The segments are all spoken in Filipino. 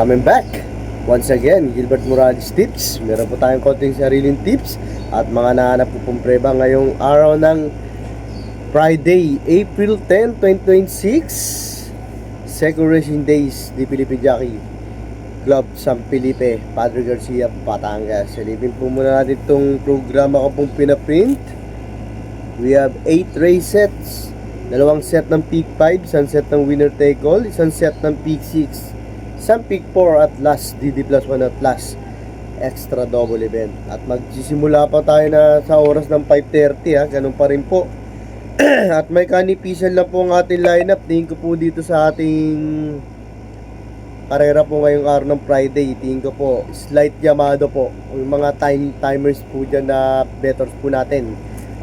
Coming back once again, Gilbert Morales Tips. Meron po tayong konting sariling tips at mga nahanap po pong preba ngayong araw ng Friday, April 10, 2026. Second Racing Days di Philippe Jockey Club San Felipe, Padre Garcia, Batangas. Silipin po muna natin itong programa ko pong pinaprint. We have 8 race sets, dalawang set ng peak 5, isang set ng winner take all, isang set ng peak 6, isang peak 4 at last DD plus 1 at last extra double event. At magsisimula pa tayo na sa oras ng 5:30 ha, ganun pa rin po. At may kanipisan lang po ang ating lineup. Tingin ko po dito sa ating karera po ngayong araw ng Friday, tingin ko po slight Yamado po, yung mga timers po dyan na bettors po natin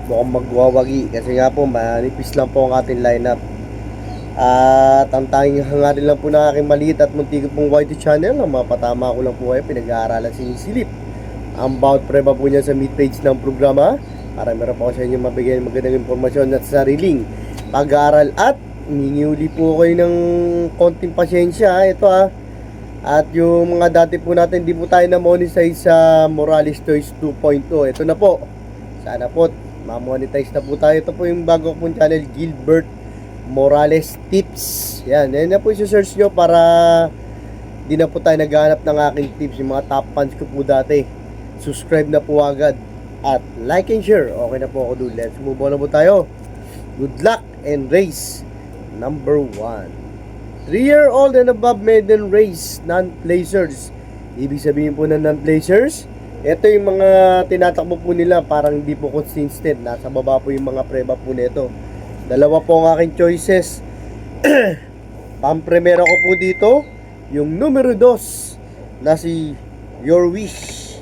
mukhang magwawagi kasi nga po manipis lang po ang ating lineup. At ang tanging hangarin lang po ng aking maliit at muntik pong YT channel, ang mapatama ko lang po kayo, pinag-aaralan sinisilip ang bawat preba po niya sa mid-page ng programa para meron po ko sa inyo mabigyan magandang impormasyon at sariling pag-aaral. At niniuli po kayo ng konting pasyensya ito at yung mga dati po natin, di po tayo na monetize sa Morales Toys 2.0. Ito na po, sana po ma-monetize na po tayo. Ito po yung bago pong channel, Gilbert Morales Tips. Yan na po i-search nyo para di na po tayo naghahanap ng aking tips. Yung mga top fans ko po dati, subscribe na po agad at like and share. Okay na po ako doon. Let's move on na po tayo. Good luck and race number 1. 3-year-old and above maiden race, non-placers. Ibig sabihin po ng non-placers, ito yung mga tinatakbo po nila, parang hindi po consistent. Nasa baba po yung mga preba po nito. Dalawa po ang aking choices. Pampremera ko po dito yung numero 2 na si Your Wish.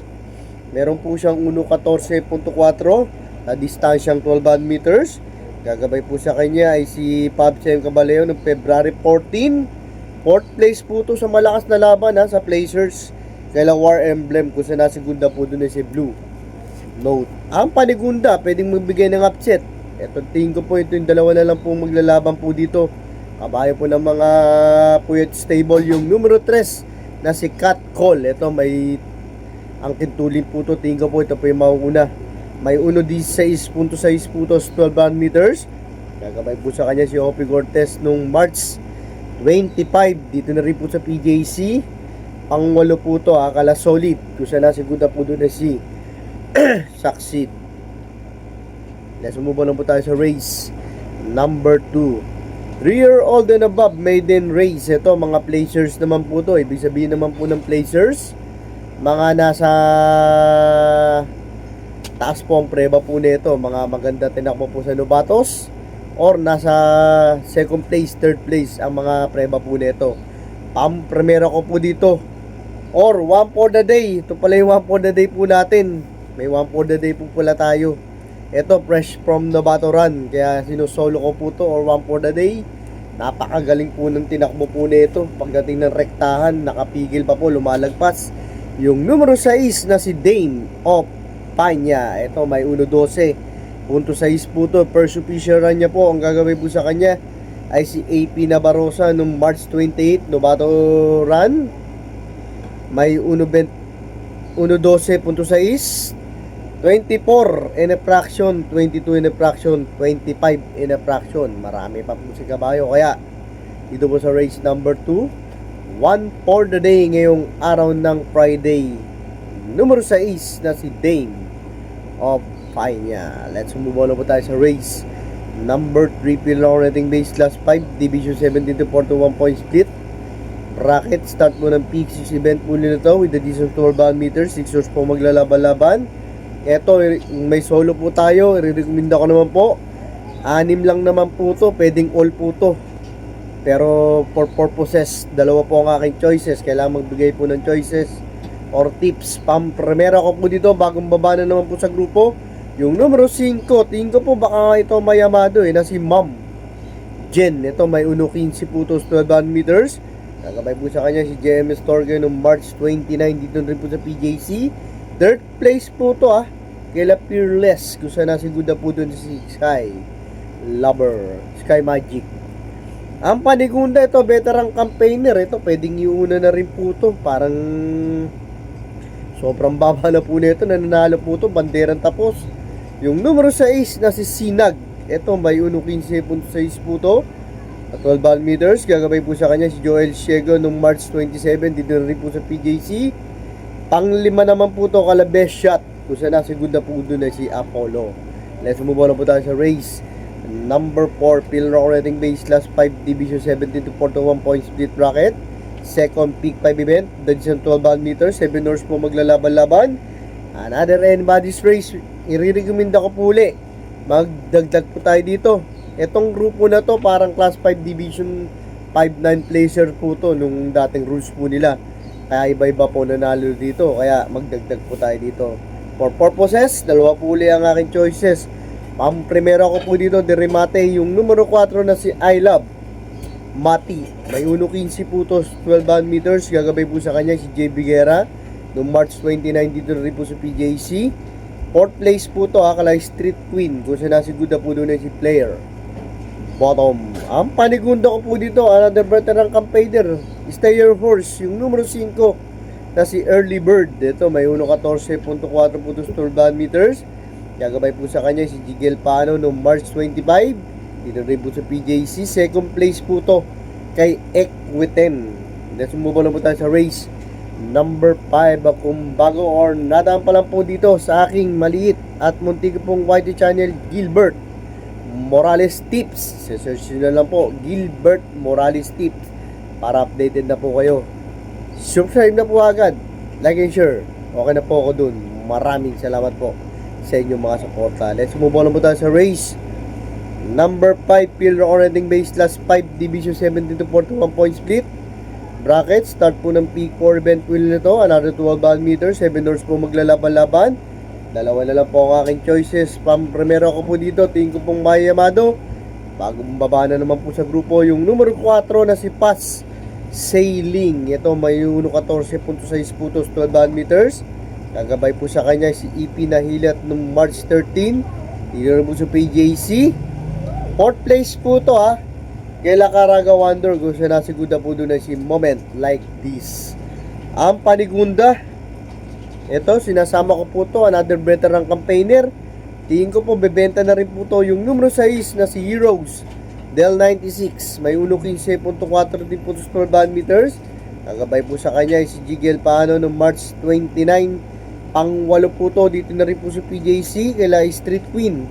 Meron po siyang 1.14.4 na distansyang 12 meters. Gagabay po sa kanya ay si Pabchem Caballero ng February 14. 4th place po to sa malakas na laban sa placers. Kaila War Emblem kung sa nasigunda po doon ay si Blue Note. Ang panigunda pwedeng magbigay ng upset. Ito tingin ko po ito yung dalawa na lang po maglalaban po dito. Kabayo po ng mga Puyat Stable yung numero 3 na si Cat Call. Ito may ang kintulin po to. Tingin ko po ito po yung mauuna. May 1.16.6 po to 12 meters. Gagabay po sa kanya si Hopi Cortez nung March 25. Dito na rin po sa PJC. Ang 8 po to kala solid. Kung sa nasigunda po doon na si Succeed. Let's move on po tayo sa race number 2. 3-year-old and above maiden race. Ito mga placers naman po to. Ibig sabihin naman po ng placers, mga nasa taas po ang preba po nito. Mga maganda tinakbo po sa Novatos or nasa second place, third place ang mga preba po nito. Pampremera ko po dito or 1 for the day. Ito pala yung 1 for the day po natin. May 1 for the day po pala tayo. Ito fresh from Novato Run, kaya sinusolo ko po to or 1 for the day. Napakagaling po ng tinakbo po nito. Pagdating ng rektahan, nakapigil pa po, lumalagpas yung numero 6 na si Dane of Panya. Ito may 1.12.6 po to. First official run niya po. Ang gagawin po sa kanya ay si AP Nabarosa nung March 28 Novato Run. May 1.12.6, 24 in a fraction, 22 in a fraction, 25 in a fraction. Marami pa po si kabayo. Kaya dito po sa race number 2, 1 for the day ngayong araw ng Friday. Numero 6 na si Dame of Panya. Let's move on po tayo sa race number 3. Pillar rating base class 5, division 17 to 41 point split. Bracket start mo ng peak 6 event po nito with the distance 12 meters. 6 hours po maglalaban-laban. Eto, may solo po tayo. I-recommend ko naman po. 6 lang naman po to. Pwedeng all po to. Pero for purposes, dalawa po ang aking choices. Kailangan magbigay po ng choices or tips. Pampremera ko po dito. Bagong baba na naman po sa grupo. Yung numero 5. Tingin ko po baka ito may Yamado na si Ma'am Jen. Ito may 1.15 po to 12 meters. Nagabay po sa kanya si JMS Torge noong March 29. Dito rin po sa PJC. Third place po to kaila Fearless. Kung saan nasigunda po doon si Sky Lover, Sky Magic. Ang Panigunda, ito, veteran campaigner. Ito, pwedeng iuna na rin po to. Parang sobrang baba na po nito. Nananalo po to, banderang tapos. Yung numero 6 na si Sinag. Ito, may 1.15.6 po to. At 12 ball meters. Gagabay po sa kanya si Joel Ciego noong March 27. Dito rin po sa PJC. Panglima naman po to, kala best shot. Kung saan nasa good na po doon na si Apollo. Let's move on na po tayo sa race. Number 4, Phil Rock rating base class 5 division 17 to 41 point split bracket. Second peak 5 event, Dodson 12 ball meters, 7 horse po maglalaban-laban. Another anybody's race, i-recommend ako po uli. Magdagdag po tayo dito. Etong grupo na to parang class 5 division 5-9 placer po to nung dating rules po nila. Kaya iba-iba po nanalo dito, kaya magdagdag po tayo dito. For purposes, dalawa po uli ang aking choices. Primero ko po dito, de remate, yung numero 4 na si I Love Mati. May 1.15 po to, 12 band meters. Gagabay po sa kanya si J. Biguera. Noong March 29 dito rin po sa PJC. Fourth place po to, Akalay Street Queen. Kung saan nasigunda po doon na si Player. Bottom. Ang Panigunda ko po dito, another veteran campaigner. Stay Your Horse, yung numero 5 na si Early Bird. Ito, may 1.14.4 po to, 12 band meters. Gagabay po sa kanya si Jigel Pano noong March 25. Dito rin po sa PJC. Second place po to kay Equiten. Let's move on na po tayo sa race. Number 5. Kung bago or nadaan pa lang po dito sa aking maliit at muntik pong YT channel, Gilbert Morales Tips. Search nyo na lang po, Gilbert Morales Tips, para updated na po kayo. Subscribe na po agad. Like and share. Okay na po ako dun. Maraming salamat po sa inyong mga suporta. Let's move on po tayo sa race. Number 5, Phil Rock rating base class 5 division 17 to 41 point split bracket. Start po ng peak 4 event wheel nito. Another 12 ball meter, 7 horse po maglalaban-laban. Dalawa na lang po ang aking choices. Primero ko po dito, tingin ko pong Maya Yamado. Bagong baba na naman po sa grupo yung numero 4 na si Paz Sailing. Ito may 1.14.6 po to, 12 ball meters. Gagabay po sa kanya si EP na hilat noong March 13. Dito rin po sa PJC. Fourth place po to kay Lakaraga Wonder. Kung siya nasigunda po doon na si Moment Like This. Ang Panigunda, ito sinasama ko po to, another veteran campaigner. Tingin ko po bebenta na rin po to yung numero 6 na si Heroes Del 96. May 1.15.4 din po to, 12 band meters. Gagabay po sa kanya si Jigel Paano noong March 29. Pang-8 po to, dito na rin po sa PJC, kaila Street Queen.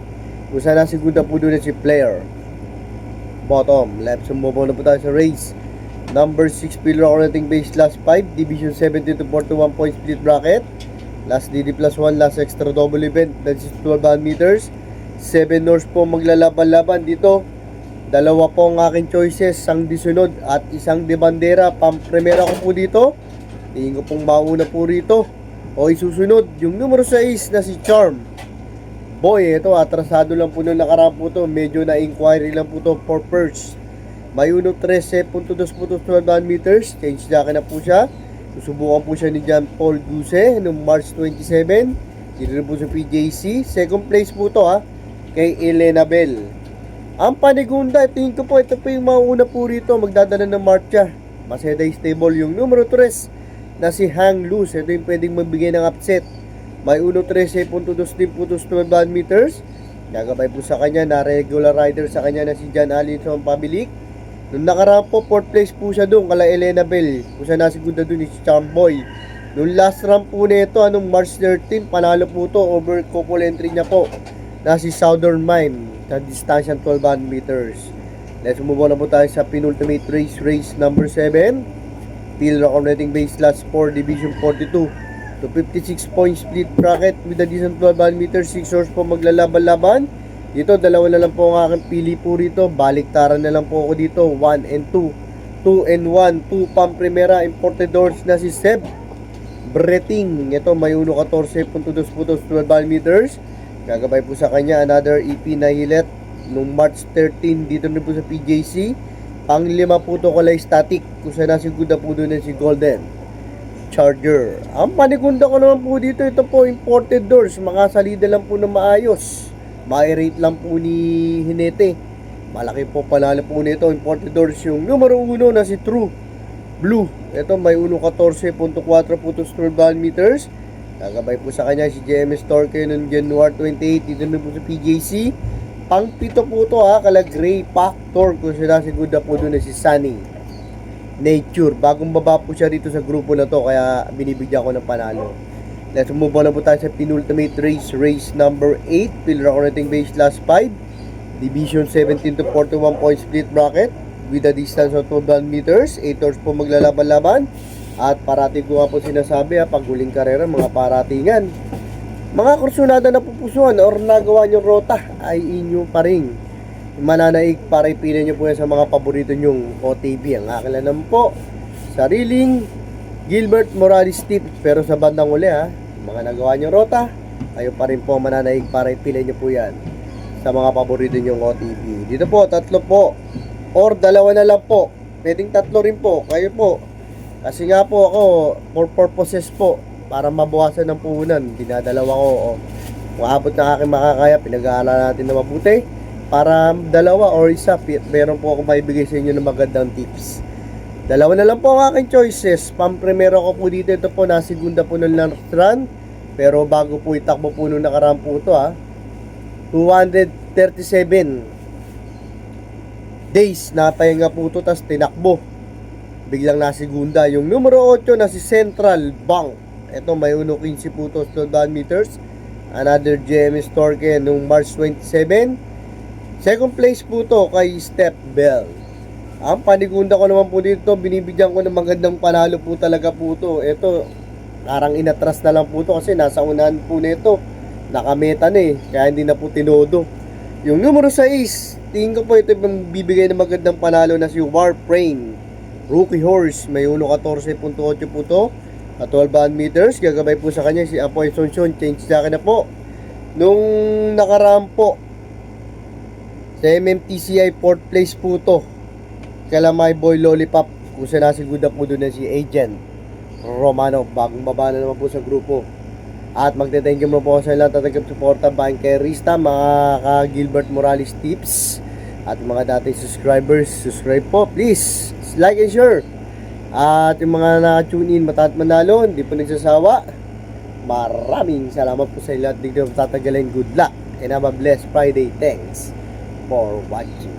Kung saan nasigunda po doon na si Player. Bottom. Left, sumubong na po tayo sa race. Number 6, Phil Rock rating base class 5, division 17 to 41 point split bracket. Last DD plus 1, last extra double event. That's 12 band meters. 7 horse po maglalaban-laban dito. Dalawa po ang aking choices, isang disunod at isang de bandera. Pang-primera ko po dito. Tingin ko pong mauna po rito. O isusunod, yung numero 6 na si Charm. Boy, ito, atrasado lang po nung nakaraan po to. Medyo na-inquiry lang po to for first. May 1.13.2 po to, 12 meters. Change jacket na po siya. Susubukan po siya ni John Paul Guse noong March 27. Dito rin po sa PJC. Second place po to kay Elena Bell. Ang Panigunda, tingin ko po, ito po yung mauna po rito. Magdadala ng marcha. Maseday stable yung numero 3 na si Hang Luz. Ito yung pwedeng magbigay ng upset. May 1.13.2 din po to, 12 band meters. Gagabay po sa kanya na regular rider sa kanya na si John Allinson Pabilik. Nung nakaraan po, 4th place po siya doon kala Elena Bell. Kung siya nasigunda doon ni Charmboy. Nung last run po nito, anong March 13, panalo po to over couple entry niya po na si Southern Mime sa distansya 12 band meters. Let's move on na po tayo sa penultimate race, race number 7. Phil Rock rating base class 4 division 42 to 56 point split bracket with a decent 12 band meters. 6 horse po maglalaban-laban. Dito, dalawa na lang po ang aking pili po rito. Baliktaran na lang po ako dito. 1 and 2. 2 and 1. 2 pang primera. Imported horse na si Seb Breting. Ito, may 1.14.2 po to, 12 ball meters. Gagabay po sa kanya another EP na hilet nung March 13. Dito na po sa PJC. Pang-5 po to kalay static. Kung saan nasigunda po doon na si Golden Charger. Ang Panigunda ko naman po dito, ito po imported doors. Mga salida lang po na maayos. May rate lang po ni Hinete. Malaki po panalo po nito. Imported doors yung numero 1 na si True Blue. Ito may 1.14.4 putos per band meters. Gagabay po sa kanya si JMS Torque noong January 28. Dito na po sa PJC. Pang pito po ito kala Gray Factor. Kung sinasigod na po doon na si Sunny Nature. Bagong baba po siya dito sa grupo na to. Kaya binibigyan ko ng panalo. Let's move on na po tayo sa penultimate race. Race number 8. Pillar connecting base last 5. Division 17 to 41 point split bracket. With a distance of 12 meters. 8 hours po maglalaban-laban. At parati ko nga po sinasabi paghuling karera mga paratingan. Mga kursunada na pupusuan or nagawa nyong rota ay inyo pa rin mananaig para ipili nyo po yan sa mga paborito nyong OTB. Ang akin lang naman po, sariling Gilbert Morales tips. Pero sa bandang uli mga nagawa nyong rota, kayo pa rin po mananaig para ipili nyo po yan sa mga paborito nyong OTB. Dito po, 3 po or 2 na lang po. Pwedeng 3 rin po, kayo po. Kasi nga po ako, for purposes po, para mabawasan ng puhunan, dinadalawa ko. Maabot na aking makakaya, pinag-aaral natin na mabuti. Para 2 or 1, meron po akong maibigay sa inyo ng magandang tips. 2 na lang po ang aking choices. Pang-primero ko po dito, ito po, nasigunda po ng last run. Pero bago po itakbo po nung nakaraan po ito 237 days na pahinga po ito, tas tinakbo. Biglang nasigunda yung numero 8 na si Central Bank. Ito may 1.15 po ito, 12 meters. Another JMS Torque nung March 27. Second place po ito kay Step Bell. Ang panigunda ko naman po dito, binibigyan ko ng magandang panalo po talaga po ito. Ito, parang inatras na lang po ito kasi nasa unahan po nito. Nakameta na kaya hindi na po tinodo. Yung numero 6, tingin ko po ito yung bibigay ng magandang panalo na si Warframe. Rookie horse, may 1.14.8 po ito at 12 meters. Gagabay po sa kanya si Apoy Sonson. Change sa akin na po. Nung nakaraan po sa MMTCI 4th place po ito kala My Boy Lollipop. Kung sinasigunda po doon na si Agent Romano. Bagong baba na naman po sa grupo. At magte-thank you mo po sa ilang tatagap suporta bahin kay Rista, mga ka-Gilbert Morales tips. At mga dating subscribers, subscribe po please, like and share. At yung mga na-tune in mataat manalo, hindi po nagsasawa, maraming salamat po sa lahat. Hindi ko tatagalan. Good luck and have a blessed Friday. Thanks for watching.